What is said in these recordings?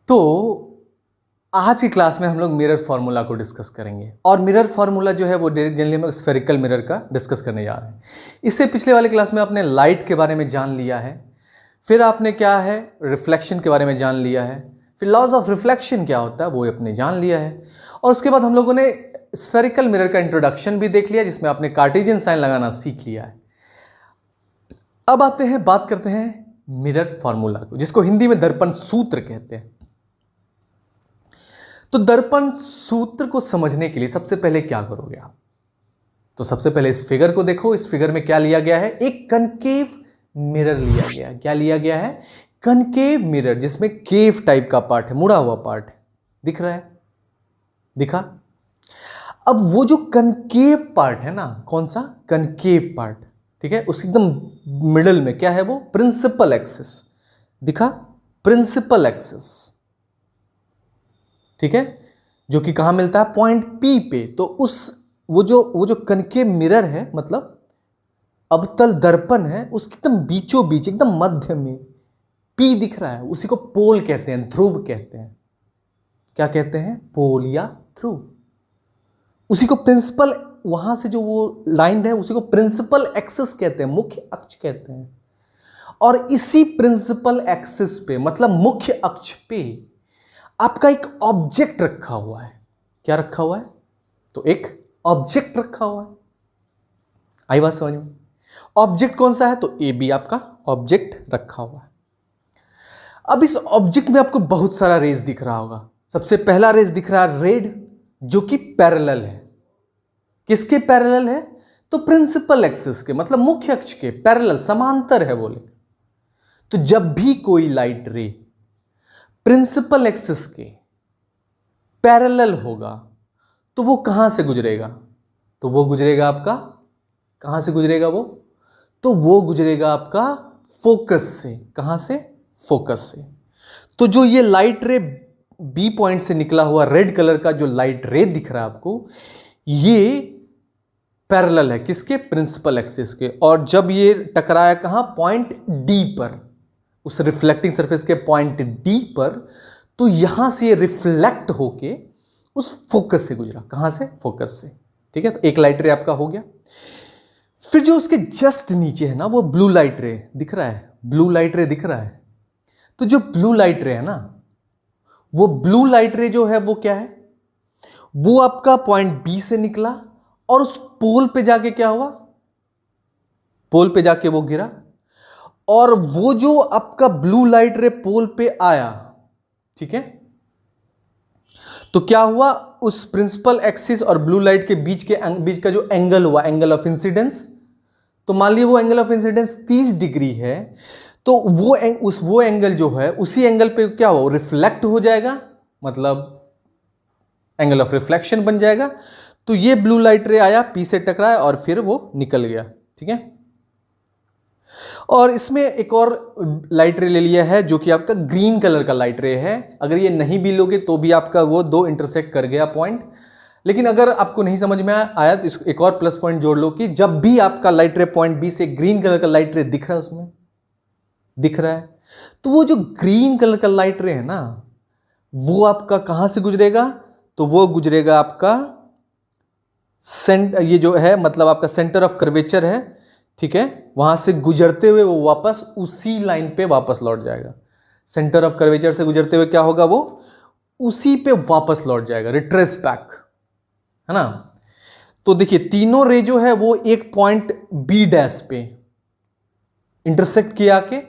तो आज की क्लास में हम लोग मिरर फार्मूला को डिस्कस करेंगे और मिरर फार्मूला जो है वो जनरली हम लोग स्फेरिकल मिरर का डिस्कस करने जा रहे हैं। इससे पिछले वाले क्लास में आपने लाइट के बारे में जान लिया है, फिर आपने क्या है रिफ्लेक्शन के बारे में जान लिया है, फिर लॉज ऑफ रिफ्लेक्शन क्या होता है वो आपने जान लिया है, और उसके बाद हम लोगों ने स्फेरिकल मिरर का इंट्रोडक्शन भी देख लिया जिसमें आपने कार्टेशियन साइन लगाना सीख लिया है। अब आते हैं, बात करते हैं मिरर फार्मूला को, जिसको हिंदी में दर्पण सूत्र कहते हैं। तो दर्पण सूत्र को समझने के लिए सबसे पहले क्या करोगे आप? तो सबसे पहले इस फिगर को देखो। इस फिगर में क्या लिया गया है? एक कनकेव मिरर लिया गया है। क्या लिया गया है? कनकेव मिरर, जिसमें केव टाइप का पार्ट है, मुड़ा हुआ पार्ट है। दिख रहा है? दिखा? अब वो जो कनकेव पार्ट है ना, कौन सा? कनकेव पार्ट, ठीक है, उस एकदम मिडल में क्या है वो? Principal axis. दिखा? प्रिंसिपल एक्सिस, ठीक है, जो कि कहां मिलता है? पॉइंट पी पे। तो उस वो जो कनकेव मिरर है, मतलब अवतल दर्पण है, उसके एकदम बीचों बीच, एकदम मध्य में पी दिख रहा है, उसी को पोल कहते हैं, ध्रुव कहते हैं। क्या कहते हैं? पोल या ध्रुव। उसी को प्रिंसिपल, वहां से जो वो लाइन है उसी को प्रिंसिपल एक्सिस कहते हैं, मुख्य अक्ष कहते हैं। और इसी प्रिंसिपल एक्सिस पे, मतलब मुख्य अक्ष पे, आपका एक ऑब्जेक्ट रखा हुआ है। क्या रखा हुआ है? तो एक ऑब्जेक्ट रखा हुआ है। आई बात समझ में? ऑब्जेक्ट कौन सा है? तो ए बी आपका ऑब्जेक्ट रखा हुआ है। अब इस ऑब्जेक्ट में आपको बहुत सारा रेज दिख रहा होगा। सबसे पहला रेज दिख रहा है रेड, जो कि पैरेलल है। किसके पैरेलल है? तो प्रिंसिपल एक्सिस के, मतलब मुख्य अक्ष के पैरेलल, समांतर है बोले। तो जब भी कोई लाइट रे प्रिंसिपल एक्सिस के पैरेलल होगा तो वो कहां से गुजरेगा? तो वो गुजरेगा आपका, कहां से गुजरेगा वो? तो वो गुजरेगा आपका फोकस से। कहां से? फोकस से। तो जो ये लाइट रे बी पॉइंट से निकला हुआ रेड कलर का जो लाइट रे दिख रहा है आपको, ये पैरेलल है किसके? प्रिंसिपल एक्सिस के। और जब ये टकराया कहां? पॉइंट डी पर, उस रिफ्लेक्टिंग सरफेस के पॉइंट डी पर, तो यहां से ये रिफ्लेक्ट होके उस फोकस से गुजरा। कहां से? फोकस से, ठीक है। तो एक लाइट रे आपका हो गया। फिर जो उसके जस्ट नीचे है ना, वो ब्लू लाइट रे दिख रहा है। ब्लू लाइट रे दिख रहा है। तो जो ब्लू लाइट रे है ना, वो ब्लू लाइट रे जो है वो क्या है? वो आपका पॉइंट बी से निकला और उस पोल पे जाके क्या हुआ? पोल पे जाके वो गिरा। और वो जो आपका ब्लू लाइट रे पोल पे आया, ठीक है, तो क्या हुआ? उस प्रिंसिपल एक्सिस और ब्लू लाइट के बीच का जो एंगल हुआ, एंगल ऑफ इंसिडेंस, तो मान लीजिए वो एंगल ऑफ इंसिडेंस 30 डिग्री है, तो वो एंगल जो है, उसी एंगल पे क्या हुआ? रिफ्लेक्ट हो जाएगा, मतलब एंगल ऑफ रिफ्लेक्शन बन जाएगा। तो ये ब्लू लाइट रे आया, पी से टकराया और फिर वो निकल गया, ठीक है। और इसमें एक और लाइट रे ले लिया है जो कि आपका ग्रीन कलर का लाइट रे है। अगर ये नहीं भी लोगे तो भी आपका वो दो इंटरसेक्ट कर गया पॉइंट। लेकिन अगर आपको नहीं समझ में आया तो एक और प्लस पॉइंट जोड़ लो कि जब भी आपका लाइट रे पॉइंट बी से ग्रीन कलर का लाइट रे दिख रहा है, उसमें दिख रहा है, तो वो जो ग्रीन कलर का लाइट रे है ना, वो आपका कहां से गुजरेगा? तो वो गुजरेगा आपका ये जो है, मतलब आपका सेंटर ऑफ कर्वेचर है, ठीक है, वहां से गुजरते हुए वो वापस उसी लाइन पे वापस लौट जाएगा। सेंटर ऑफ कर्वेचर से गुजरते हुए क्या होगा? वो उसी पे वापस लौट जाएगा, रिट्रेस बैक, है ना। तो देखिए तीनों रे जो है वो एक पॉइंट बी डैश पे इंटरसेक्ट किया के,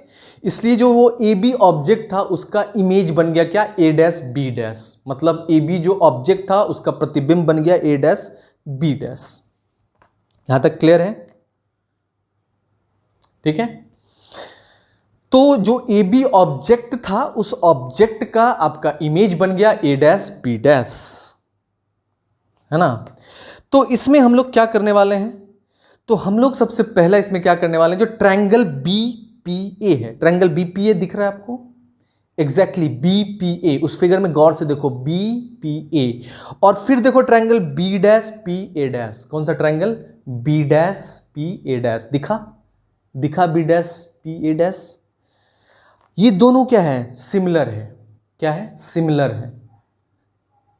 इसलिए जो वो ए बी ऑब्जेक्ट था उसका इमेज बन गया क्या? ए डैश बी डैश, मतलब ए बी जो ऑब्जेक्ट था उसका प्रतिबिंब बन गया ए डैश बी डैश। यहां तक क्लियर है? ठीक है। तो जो ए बी ऑब्जेक्ट था, उस ऑब्जेक्ट का आपका इमेज बन गया ए डैश बी डैश, है ना। तो इसमें हम लोग क्या करने वाले हैं? तो हम लोग सबसे पहला इसमें क्या करने वाले हैं, जो ट्रायंगल बी पी ए है, ट्रायंगल बी पी ए दिख रहा है आपको? एग्जैक्टली बी पी ए, उस फिगर में गौर से देखो, बी पी ए। और फिर देखो triangle B dash P A dash. कौन सा triangle? B dash P A dash. दिखा? दिखा B dash P A dash? ये दोनों क्या है? सिमिलर है। क्या है, सिमिलर है।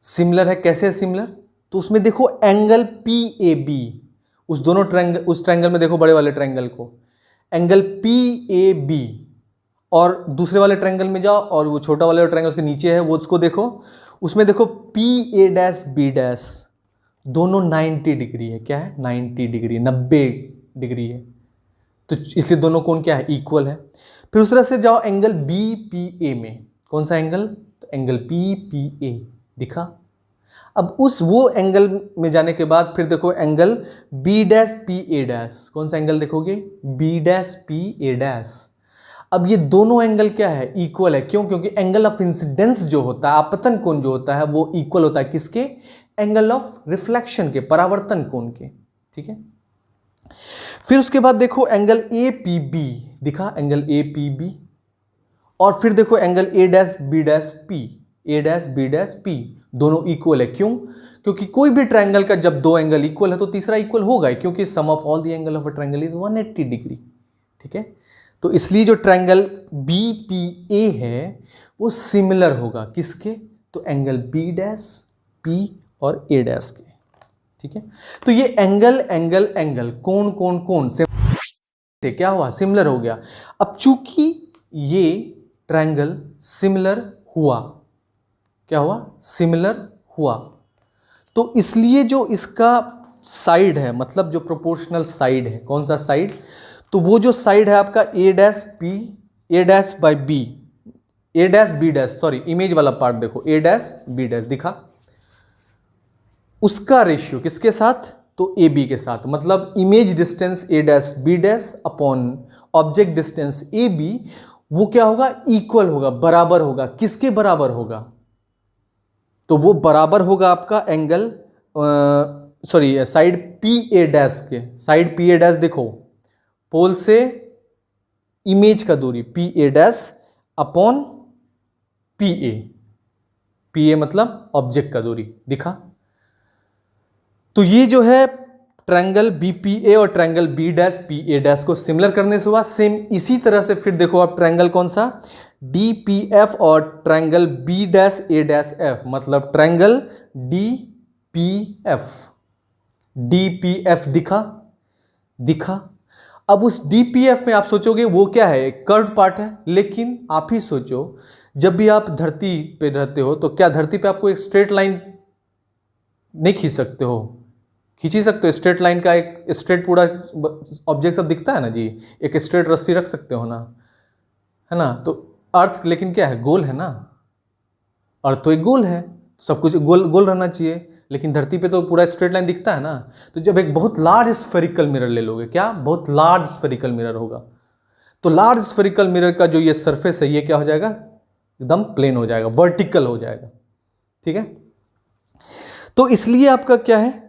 सिमिलर है, कैसे है सिमिलर? तो उसमें देखो एंगल पी ए बी, उस ट्रायंगल में देखो, बड़े वाले ट्रायंगल को, एंगल पी ए बी, और दूसरे वाले ट्रायंगल में जाओ और वो छोटा वाला ट्रायंगल उसके नीचे है वो उसको देखो, उसमें देखो P A dash B dash, दोनों 90 डिग्री है। क्या है? 90 डिग्री, 90 डिग्री है। तो इसलिए दोनों कोण क्या है, इक्वल है। फिर उस तरह से जाओ एंगल बी पी ए में, कौन सा एंगल? तो एंगल बी पी ए दिखा। अब उस वो एंगल में जाने के बाद फिर देखो angle B dash P A dash, कौन सा एंगल देखोगे? B dash P A dash. अब ये दोनों एंगल क्या है, इक्वल है। क्यों? क्योंकि एंगल ऑफ इंसिडेंस जो होता है, आपतन कोण जो होता है, वो इक्वल होता है किसके? एंगल ऑफ रिफ्लेक्शन के, परावर्तन कोण के। ठीक है। फिर उसके बाद देखो एंगल ए पी बी दिखा, एंगल ए पी बी, और फिर देखो angle A dash B dash P, A dash B dash P, दोनों इक्वल है। क्यों? क्योंकि कोई भी ट्रायंगल का जब दो एंगल इक्वल है तो तीसरा इक्वल होगा, क्योंकि sum of all the angle of a triangle is 180 degree. ठीक है। तो इसलिए जो ट्रायंगल बी पी ए है वो सिमिलर होगा किसके? तो एंगल बी डैश पी और ए डैश के। ठीक है। तो ये एंगल एंगल एंगल, कोण कोण कोण से क्या हुआ, सिमिलर हो गया। अब चूंकि ये ट्रायंगल सिमिलर हुआ, क्या हुआ? सिमिलर हुआ, तो इसलिए जो इसका साइड है, मतलब जो प्रोपोर्शनल साइड है, कौन सा साइड? तो वो जो साइड है आपका A dash P, A dash by B, A dash B dash, sorry image वाला पार्ट देखो, ए डैश बी डैश दिखा, उसका रेशियो किसके साथ? तो ए बी के साथ। मतलब image distance A dash B dash upon object distance A B, वो क्या होगा? इक्वल होगा, बराबर होगा। किसके बराबर होगा? तो वो बराबर होगा आपका angle, sorry side P A dash के। साइड पी ए डैश देखो, पोल से इमेज का दूरी P A dash upon P A, P A मतलब ऑब्जेक्ट का दूरी दिखा। तो ये जो है ट्रायंगल बी पी ए और triangle B dash P A dash को सिमिलर करने से हुआ। सेम इसी तरह से फिर देखो आप ट्रायंगल कौन सा? डी पी एफ और ट्रायंगल बी डैश ए डैश एफ, मतलब triangle D P F, D P F दिखा दिखा। अब उस डी पी एफ में आप सोचोगे वो क्या है? एक कर्व पार्ट है, लेकिन आप ही सोचो, जब भी आप धरती पे रहते हो तो क्या धरती पे आपको एक स्ट्रेट लाइन नहीं खींच सकते हो? खींच ही सकते हो। स्ट्रेट लाइन का एक स्ट्रेट पूरा ऑब्जेक्ट सब दिखता है ना जी, एक स्ट्रेट रस्सी रख सकते हो ना, है ना? तो अर्थ लेकिन क्या है? गोल है ना, अर्थ तो एक गोल है, सब कुछ गोल गोल रहना चाहिए, लेकिन धरती पे तो पूरा स्ट्रेट लाइन दिखता है ना। तो जब एक बहुत लार्ज स्फेरिकल मिरर ले लोगे, क्या बहुत लार्ज स्फेरिकल मिरर होगा, तो लार्ज स्फेरिकल मिरर का जो ये सरफेस है ये क्या हो जाएगा? एकदम प्लेन हो जाएगा, वर्टिकल हो जाएगा। ठीक है। तो इसलिए आपका क्या है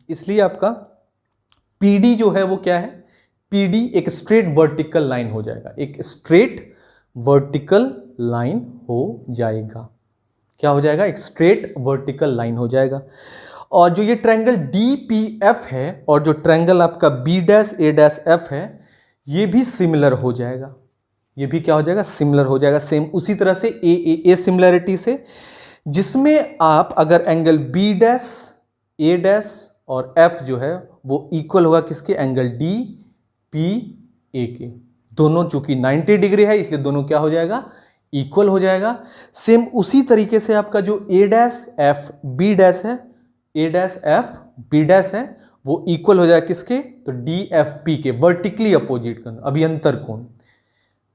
इसलिए आपका पीडी जो है वो क्या है? पीडी एक स्ट्रेट वर्टिकल लाइन हो जाएगा, एक स्ट्रेट वर्टिकल लाइन हो जाएगा। क्या हो जाएगा? एक स्ट्रेट वर्टिकल लाइन हो जाएगा। और जो ये ट्रायंगल डी पी एफ है और जो ट्रायंगल आपका बी डैश ए डैश एफ है, ये भी सिमिलर हो जाएगा। ये भी क्या हो जाएगा? सिमिलर हो जाएगा। सेम उसी तरह से ए सिमिलरिटी से, जिसमें आप अगर एंगल बी डैश ए डैश और एफ जो है वो इक्वल होगा किसके? एंगल डी पी ए के। दोनों चूंकि 90 डिग्री है इसलिए दोनों क्या हो जाएगा? इक्वल हो जाएगा। सेम उसी तरीके से आपका जो A dash F B dash है, A dash F B dash है, वो इक्वल हो जाएगा किसके? तो डी एफ पी के, वर्टिकली अपोजिट कोण, अभियंतर कोण।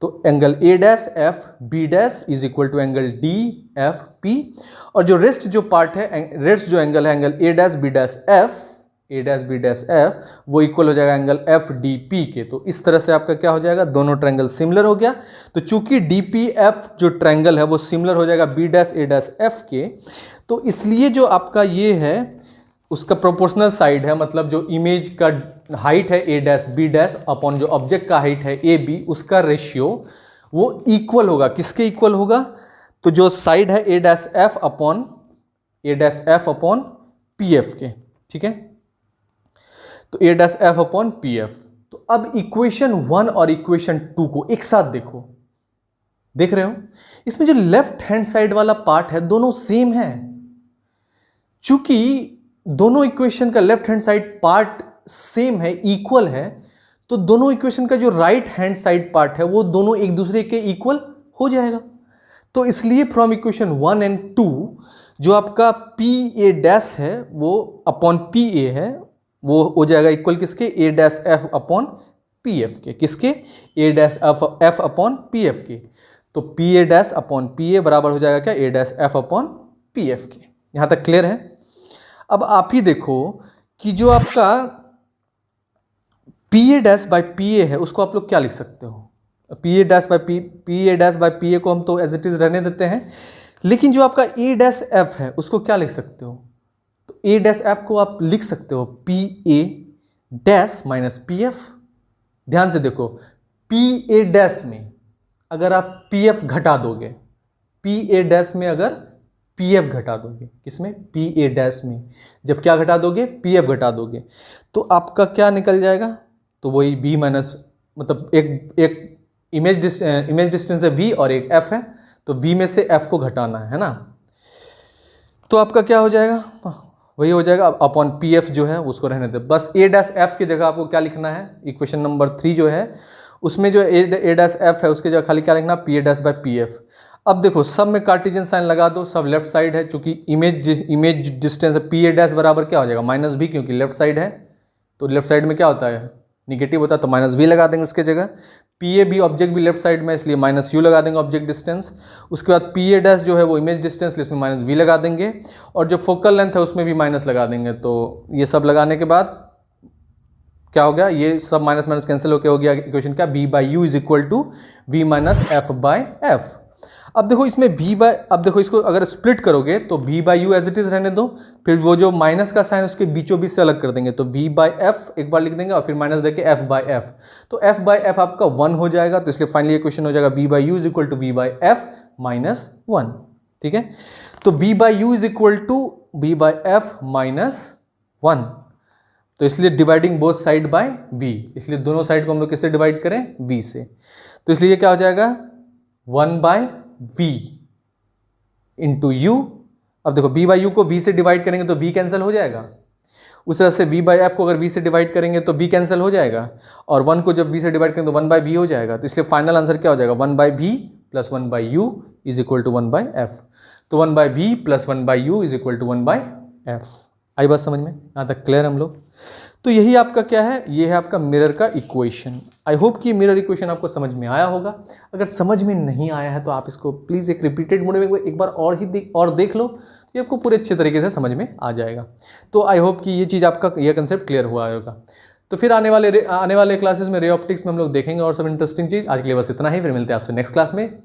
तो angle A dash F B dash is equal to angle D F P, और जो रेस्ट जो पार्ट है, रेस्ट जो एंगल है angle A dash B dash F, A dash B dash F, वो इक्वल हो जाएगा एंगल एफ डी पी के। तो इस तरह से आपका क्या हो जाएगा? दोनों ट्रायंगल सिमिलर हो गया। तो चूंकि डी पी एफ जो ट्रायंगल है वो सिमिलर हो जाएगा बी डैश ए डैश एफ के, तो इसलिए जो आपका ये है उसका प्रोपोर्शनल साइड है, मतलब जो इमेज का हाइट है A dash B dash upon जो ऑब्जेक्ट का हाइट है ए बी, उसका रेशियो वो इक्वल होगा। किसके इक्वल होगा? तो जो साइड है A dash F upon P F के। ठीक है। तो A dash F upon P F. तो अब इक्वेशन 1 और इक्वेशन 2 को एक साथ देखो, देख रहे हो, इसमें जो लेफ्ट हैंड साइड वाला पार्ट है दोनों सेम है। चूंकि दोनों इक्वेशन का left hand side part same है, इक्वल है, तो दोनों इक्वेशन का जो राइट हैंड साइड पार्ट है वो दोनों एक दूसरे के इक्वल हो जाएगा। तो इसलिए फ्रॉम इक्वेशन 1 एंड 2 जो आपका पी ए डैश है वो अपॉन पी ए है, वो हो जाएगा इक्वल किसके, A dash F upon P F के। किसके, A dash F upon P F के। तो P A dash upon P A बराबर हो जाएगा क्या, A dash F upon P F के। यहां तक क्लियर है। अब आप ही देखो कि जो आपका P A dash by P A है उसको आप लोग क्या लिख सकते हो, P A dash by P A dash by P A को हम तो एज इट इज रहने देते हैं, लेकिन जो आपका ए डैश एफ है उसको क्या लिख सकते हो, तो ए डैश एफ को आप लिख सकते हो P A dash minus P F. ध्यान से देखो, पी ए डैश में अगर आप पी एफ घटा दोगे, पी ए डैश में अगर पी एफ घटा दोगे, किसमें, पी ए डैश में जब क्या घटा दोगे, पी एफ घटा दोगे, तो आपका क्या निकल जाएगा, तो वही बी माइनस, मतलब एक इमेज डिस्टेंस है v और एक f है, तो v में से f को घटाना है ना, तो आपका क्या हो जाएगा, वही हो जाएगा अपॉन पी एफ जो है उसको रहने दे। बस ए डैश एफ की जगह आपको क्या लिखना है, इक्वेशन नंबर 3 जो है उसमें जो ए डैश एफ है उसकी जगह खाली क्या लिखना, P A dash by P F. अब देखो सब में कार्टेशियन साइन लगा दो, सब लेफ्ट साइड है, चूंकि इमेज डिस्टेंस है, पी ए डैश बराबर क्या हो जाएगा, माइनस बी, क्योंकि लेफ्ट साइड है, तो लेफ्ट साइड में क्या होता है, निगेटिव होता है, तो माइनस वी लगा देंगे इसके जगह। पी ए भी ऑब्जेक्ट भी लेफ्ट साइड में, इसलिए माइनस यू लगा देंगे ऑब्जेक्ट डिस्टेंस। उसके बाद पी ए डैश जो है वो इमेज डिस्टेंस, इसलिए इसमें माइनस वी लगा देंगे, और जो फोकल लेंथ है उसमें भी माइनस लगा देंगे। तो ये सब लगाने के बाद क्या हो गया, ये सब माइनस माइनस कैंसिल होकर हो गया इक्वेशन क्या, B by U is equal to V minus F by F. अब देखो इसमें v बाई, अब देखो इसको अगर स्प्लिट करोगे तो v by U as it is रहने दो, फिर वो जो माइनस का साइन उसके बीचों बीच से अलग कर देंगे, तो v बाई एफ एक बार लिख देंगे और फिर माइनस देके f बाई एफ, तो f बाई एफ आपका 1 हो जाएगा, तो इसलिए फाइनली क्वेश्चन हो जाएगा v by U is equal to v by F minus 1। ठीक है, तो v by U is equal to v by F minus 1, तो इसलिए dividing both side by v, इसलिए दोनों साइड को हम लोग किससे डिवाइड करें, v से, तो इसलिए क्या हो जाएगा 1 बाय v इंटू यू। अब देखो v बाई यू को v से डिवाइड करेंगे तो v कैंसिल हो जाएगा, उस तरह से v बाई एफ को अगर v से डिवाइड करेंगे तो v कैंसिल हो जाएगा, और 1 को जब v से डिवाइड करेंगे तो 1 बाई v हो जाएगा, तो इसलिए फाइनल आंसर क्या हो जाएगा, 1 by v plus 1 by U is equal to 1 by F. तो 1 by v plus 1 by U is equal to 1 by F. आई बात समझ में, यहाँ तक क्लियर हम लोग। तो यही आपका क्या है, ये है आपका मिरर का इक्वेशन। आई होप कि मिरर इक्वेशन आपको समझ में आया होगा। अगर समझ में नहीं आया है तो आप इसको प्लीज़ एक रिपीटेड मोड में एक बार और देख लो, ये आपको पूरे अच्छे तरीके से समझ में आ जाएगा। तो आई होप कि ये चीज़ आपका ये कंसेप्ट क्लियर हुआ होगा। तो फिर आने वाले क्लासेस में रे ऑप्टिक्स में हम लोग देखेंगे और सब इंटरेस्टिंग चीज़। आज के लिए बस इतना ही, फिर मिलते हैं आपसे नेक्स्ट क्लास में।